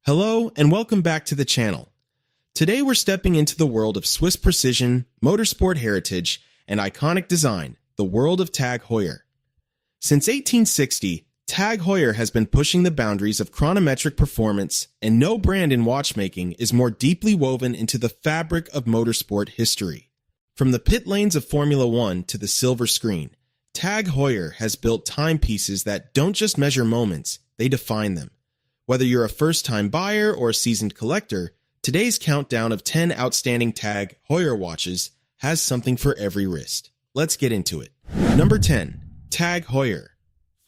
Hello and welcome back to the channel. Today we're stepping into the world of Swiss precision, motorsport heritage, and iconic design, the world of TAG Heuer. Since 1860, TAG Heuer has been pushing the boundaries of chronometric performance, and no brand in watchmaking is more deeply woven into the fabric of motorsport history. From the pit lanes of Formula One to the silver screen, TAG Heuer has built timepieces that don't just measure moments, they define them. Whether you're a first-time buyer or a seasoned collector, today's countdown of 10 outstanding TAG Heuer watches has something for every wrist. Let's get into it. Number 10. TAG Heuer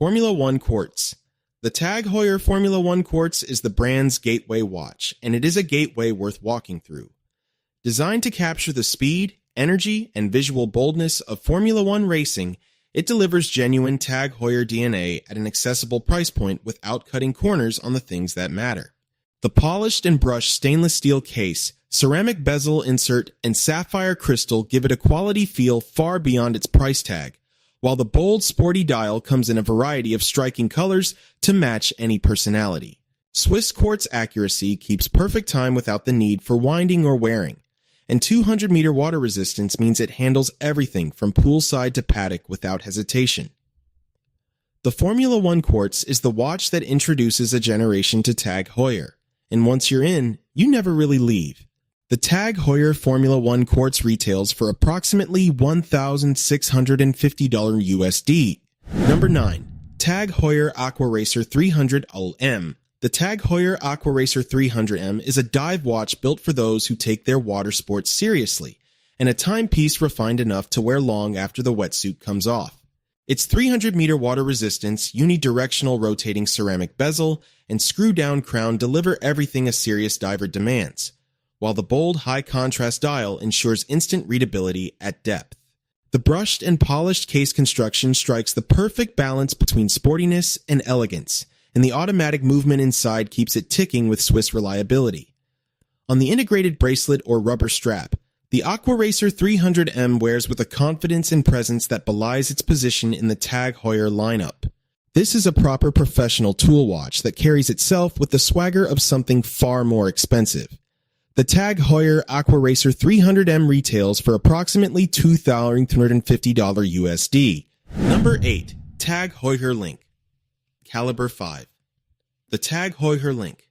Formula One Quartz. The TAG Heuer Formula One Quartz is the brand's gateway watch, and it is a gateway worth walking through. Designed to capture the speed, energy, and visual boldness of Formula One racing, it delivers genuine TAG Heuer DNA at an accessible price point without cutting corners on the things that matter. The polished and brushed stainless steel case, ceramic bezel insert, and sapphire crystal give it a quality feel far beyond its price tag, while the bold, sporty dial comes in a variety of striking colors to match any personality. Swiss quartz accuracy keeps perfect time without the need for winding or wearing, and 200-meter water resistance means it handles everything from poolside to paddock without hesitation. The Formula One Quartz is the watch that introduces a generation to TAG Heuer, and once you're in, you never really leave. The TAG Heuer Formula One Quartz retails for approximately $1,650 USD. Number 9. TAG Heuer Aquaracer 300M. The TAG Heuer Aquaracer 300M is a dive watch built for those who take their water sports seriously, and a timepiece refined enough to wear long after the wetsuit comes off. Its 300-meter water resistance, unidirectional rotating ceramic bezel, and screw-down crown deliver everything a serious diver demands, while the bold, high-contrast dial ensures instant readability at depth. The brushed and polished case construction strikes the perfect balance between sportiness and elegance, and the automatic movement inside keeps it ticking with Swiss reliability. On the integrated bracelet or rubber strap, the Aquaracer 300M wears with a confidence and presence that belies its position in the TAG Heuer lineup. This is a proper professional tool watch that carries itself with the swagger of something far more expensive. The TAG Heuer Aquaracer 300M retails for approximately $2,350 USD. Number 8. TAG Heuer Link Calibre 5. The TAG Heuer Link.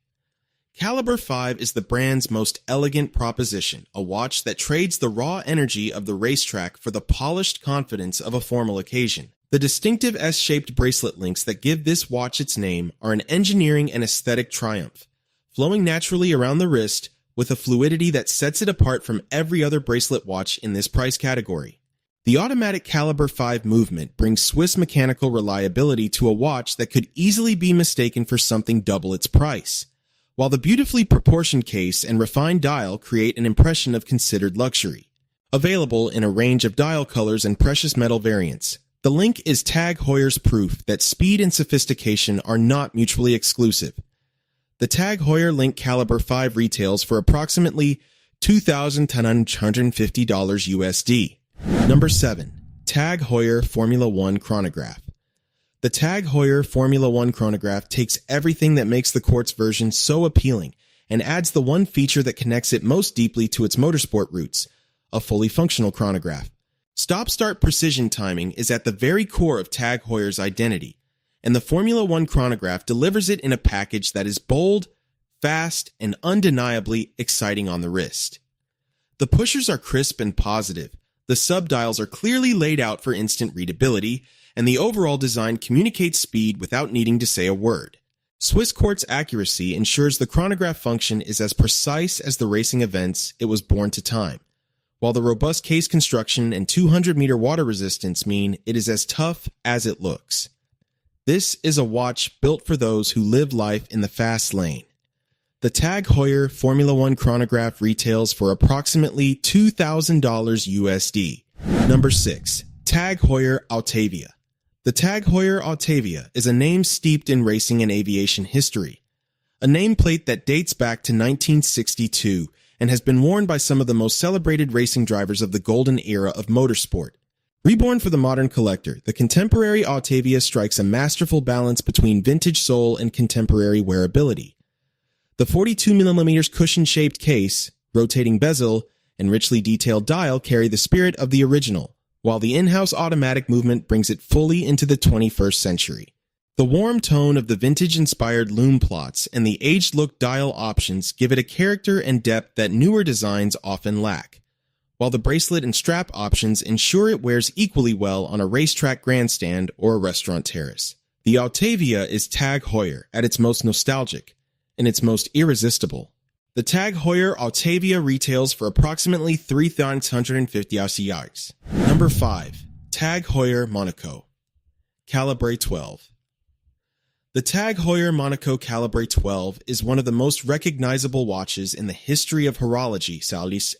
Calibre 5 is the brand's most elegant proposition, a watch that trades the raw energy of the racetrack for the polished confidence of a formal occasion. The distinctive S-shaped bracelet links that give this watch its name are an engineering and aesthetic triumph, flowing naturally around the wrist with a fluidity that sets it apart from every other bracelet watch in this price category. The automatic Calibre 5 movement brings Swiss mechanical reliability to a watch that could easily be mistaken for something double its price, while the beautifully proportioned case and refined dial create an impression of considered luxury. Available in a range of dial colors and precious metal variants, the Link is TAG Heuer's proof that speed and sophistication are not mutually exclusive. The TAG Heuer Link Calibre 5 retails for approximately $2,950 USD. Number 7. TAG Heuer Formula One Chronograph. The TAG Heuer Formula One Chronograph takes everything that makes the Quartz version so appealing and adds the one feature that connects it most deeply to its motorsport roots, a fully functional chronograph. Stop-start precision timing is at the very core of TAG Heuer's identity, and the Formula One Chronograph delivers it in a package that is bold, fast, and undeniably exciting on the wrist. The pushers are crisp and positive, the subdials are clearly laid out for instant readability, and the overall design communicates speed without needing to say a word. Swiss quartz accuracy ensures the chronograph function is as precise as the racing events it was born to time, while the robust case construction and 200-meter water resistance mean it is as tough as it looks. This is a watch built for those who live life in the fast lane. The TAG Heuer Formula One Chronograph retails for approximately $2,000 USD. Number 6. TAG Heuer Autavia. The TAG Heuer Autavia is a name steeped in racing and aviation history, a nameplate that dates back to 1962 and has been worn by some of the most celebrated racing drivers of the golden era of motorsport. Reborn for the modern collector, the contemporary Autavia strikes a masterful balance between vintage soul and contemporary wearability. The 42mm cushion-shaped case, rotating bezel, and richly detailed dial carry the spirit of the original, while the in-house automatic movement brings it fully into the 21st century. The warm tone of the vintage-inspired lume plots and the aged-look dial options give it a character and depth that newer designs often lack, while the bracelet and strap options ensure it wears equally well on a racetrack grandstand or a restaurant terrace. The Autavia is TAG Heuer at its most nostalgic and its most irresistible. The TAG Heuer Autavia retails for approximately 3,150 AUD. Number 5. TAG Heuer Monaco Calibre 12. The TAG Heuer Monaco Calibre 12 is one of the most recognizable watches in the history of horology,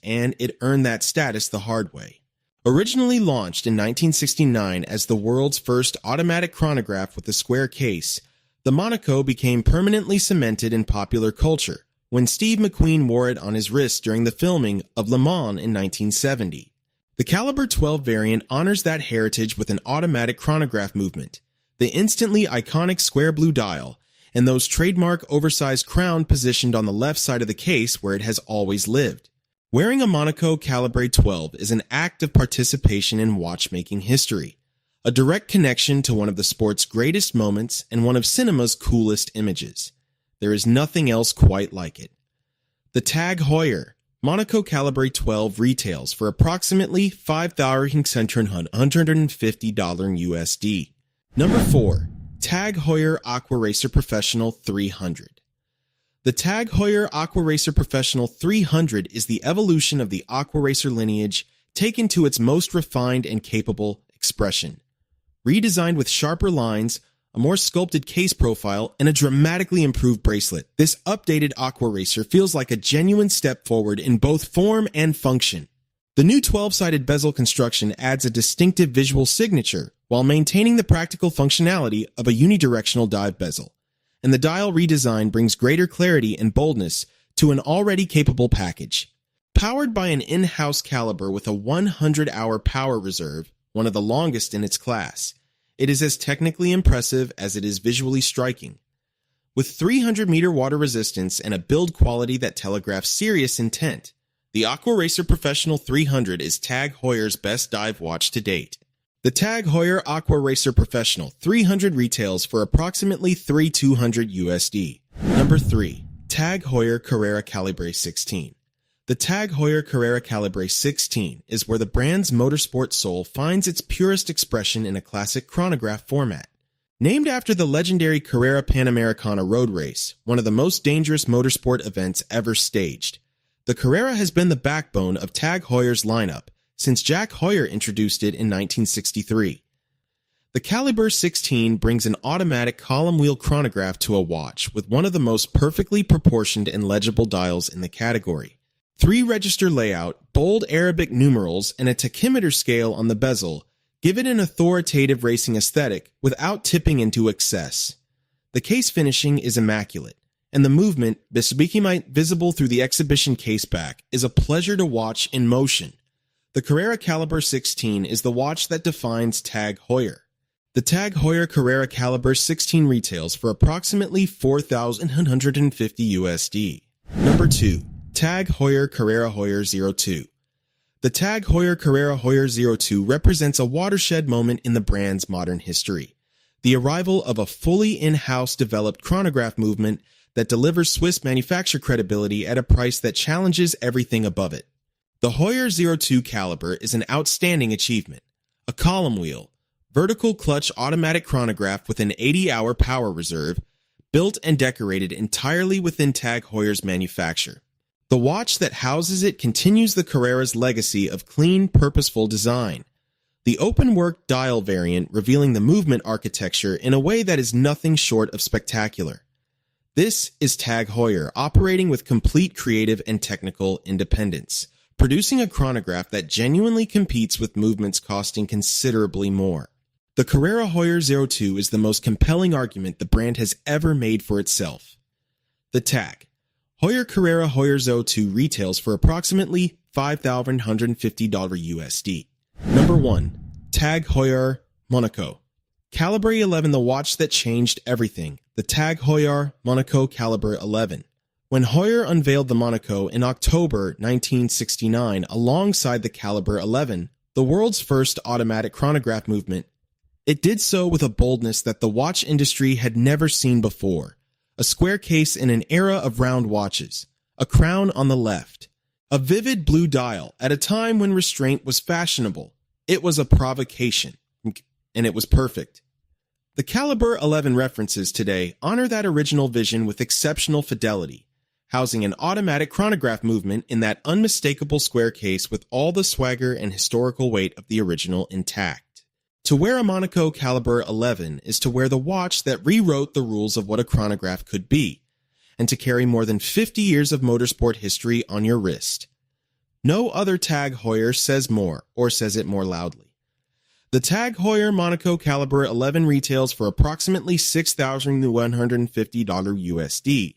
and it earned that status the hard way. Originally launched in 1969 as the world's first automatic chronograph with a square case, the Monaco became permanently cemented in popular culture when Steve McQueen wore it on his wrist during the filming of Le Mans in 1970. The Calibre 12 variant honors that heritage with an automatic chronograph movement, the instantly iconic square blue dial, and those trademark oversized crown positioned on the left side of the case where it has always lived. Wearing a Monaco Calibre 12 is an act of participation in watchmaking history, a direct connection to one of the sport's greatest moments and one of cinema's coolest images. There is nothing else quite like it. The TAG Heuer Monaco Calibre 12 retails for approximately $5,650 USD. Number 4. TAG Heuer Aquaracer Professional 300. The TAG Heuer Aquaracer Professional 300 is the evolution of the Aquaracer lineage taken to its most refined and capable expression. Redesigned with sharper lines, a more sculpted case profile, and a dramatically improved bracelet, this updated Aquaracer feels like a genuine step forward in both form and function. The new 12-sided bezel construction adds a distinctive visual signature while maintaining the practical functionality of a unidirectional dive bezel, and the dial redesign brings greater clarity and boldness to an already capable package. Powered by an in-house caliber with a 100-hour power reserve, one of the longest in its class, it is as technically impressive as it is visually striking. With 300-meter water resistance and a build quality that telegraphs serious intent, the Aquaracer Professional 300 is TAG Heuer's best dive watch to date. The TAG Heuer Aquaracer Professional 300 retails for approximately $3,200 USD. Number 3. TAG Heuer Carrera Calibre 16. The TAG Heuer Carrera Calibre 16 is where the brand's motorsport soul finds its purest expression in a classic chronograph format. Named after the legendary Carrera Panamericana road race, one of the most dangerous motorsport events ever staged, the Carrera has been the backbone of TAG Heuer's lineup since Jack Heuer introduced it in 1963. The Calibre 16 brings an automatic column wheel chronograph to a watch with one of the most perfectly proportioned and legible dials in the category. 3-register layout, bold Arabic numerals, and a tachymeter scale on the bezel give it an authoritative racing aesthetic without tipping into excess. The case finishing is immaculate, and the movement, visible through the exhibition case back, is a pleasure to watch in motion. The Carrera Calibre 16 is the watch that defines TAG Heuer. The TAG Heuer Carrera Calibre 16 retails for approximately $4,150 USD. Number 2. TAG Heuer Carrera Heuer 02. The TAG Heuer Carrera Heuer 02 represents a watershed moment in the brand's modern history. The arrival of a fully in-house developed chronograph movement that delivers Swiss manufacturer credibility at a price that challenges everything above it. The Heuer 02 caliber is an outstanding achievement. A column wheel, vertical clutch automatic chronograph with an 80-hour power reserve, built and decorated entirely within TAG Heuer's manufacture. The watch that houses it continues the Carrera's legacy of clean, purposeful design. The open-work dial variant revealing the movement architecture in a way that is nothing short of spectacular. This is TAG Heuer operating with complete creative and technical independence, producing a chronograph that genuinely competes with movements costing considerably more. The Carrera Heuer 02 is the most compelling argument the brand has ever made for itself. The TAG Heuer Carrera Heuer 02 retails for approximately $5,150 USD. Number 1. TAG Heuer Monaco. Calibre 11, the watch that changed everything. The TAG Heuer Monaco Calibre 11. When Heuer unveiled the Monaco in October 1969 alongside the Calibre 11, the world's first automatic chronograph movement, it did so with a boldness that the watch industry had never seen before. A square case in an era of round watches, a crown on the left, a vivid blue dial at a time when restraint was fashionable. It was a provocation, and it was perfect. The Calibre 11 references today honor that original vision with exceptional fidelity, housing an automatic chronograph movement in that unmistakable square case with all the swagger and historical weight of the original intact. To wear a Monaco Calibre 11 is to wear the watch that rewrote the rules of what a chronograph could be, and to carry more than 50 years of motorsport history on your wrist. No other TAG Heuer says more, or says it more loudly. The TAG Heuer Monaco Calibre 11 retails for approximately $6,150 USD.